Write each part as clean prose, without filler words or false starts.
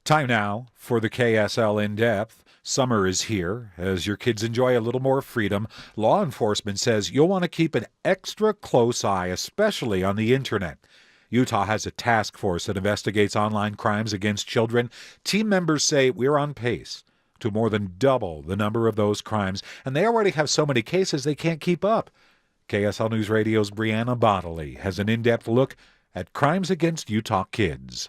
Time now for the KSL In-Depth. Summer is here. As your kids enjoy a little more freedom, law enforcement says you'll want to keep an extra close eye, especially on the internet. Utah has a task force that investigates online crimes against children. Team members say we're on pace to more than double the number of those crimes, and they already have so many cases they can't keep up. KSL News Radio's Brianna Bodily has an in-depth look at crimes against Utah kids.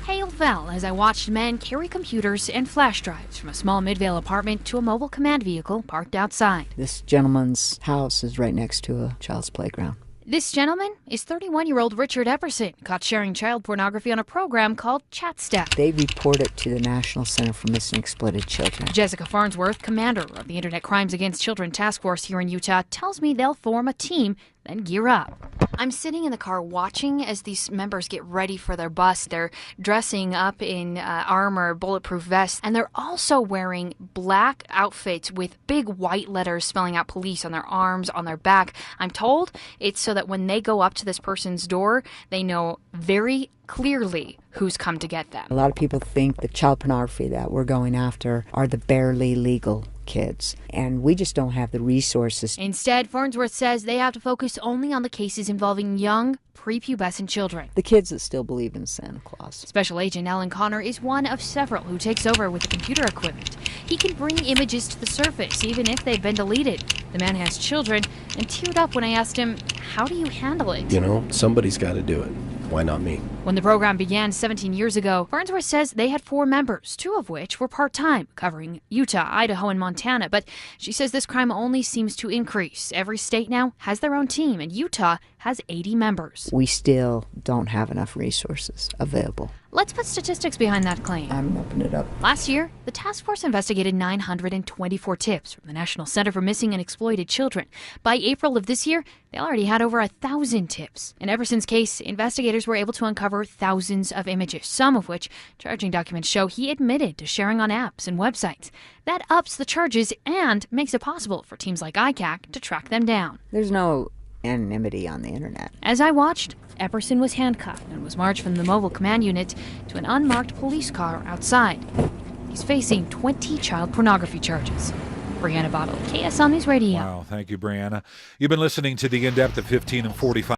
Hail fell as I watched men carry computers and flash drives from a small Midvale apartment to a mobile command vehicle parked outside. This gentleman's house is right next to a child's playground. This gentleman is 31-year-old Richard Epperson, caught sharing child pornography on a program called Chat Step. They report it to the National Center for Missing and Exploited Children. Jessica Farnsworth, commander of the Internet Crimes Against Children Task Force here in Utah, tells me they'll form a team, then gear up. I'm sitting in the car watching as these members get ready for their bus. They're dressing up in armor, bulletproof vests, and they're also wearing black outfits with big white letters spelling out police on their arms, on their back. I'm told it's so that when they go up to this person's door, they know very clearly who's come to get them. A lot of people think the child pornography that we're going after are the barely legal kids, and we just don't have the resources. Instead, Farnsworth says they have to focus only on the cases involving young, prepubescent children. The kids that still believe in Santa Claus. Special Agent Alan Connor is one of several who takes over with the computer equipment. He can bring images to the surface, even if they've been deleted. The man has children and teared up when I asked him, how do you handle it? You know, somebody's got to do it. Why not me? When the program began 17 years ago, Farnsworth says they had 4 members, 2 of which were part-time, covering Utah, Idaho, and Montana. But she says this crime only seems to increase. Every state now has their own team, and Utah has 80 members. We still don't have enough resources available. Let's put statistics behind that claim. I'm opening it up. Last year, the task force investigated 924 tips from the National Center for Missing and Exploited Children. By April of this year, they already had over 1,000 tips. In Epperson's case, investigators were able to uncover thousands of images, some of which charging documents show he admitted to sharing on apps and websites. That ups the charges and makes it possible for teams like ICAC to track them down. There's no anonymity on the internet. As I watched, Epperson was handcuffed and was marched from the mobile command unit to an unmarked police car outside. He's facing 20 child pornography charges. Brianna Bodily, KSL News Radio. Wow, thank you, Brianna. You've been listening to the In-Depth at 15 and 45.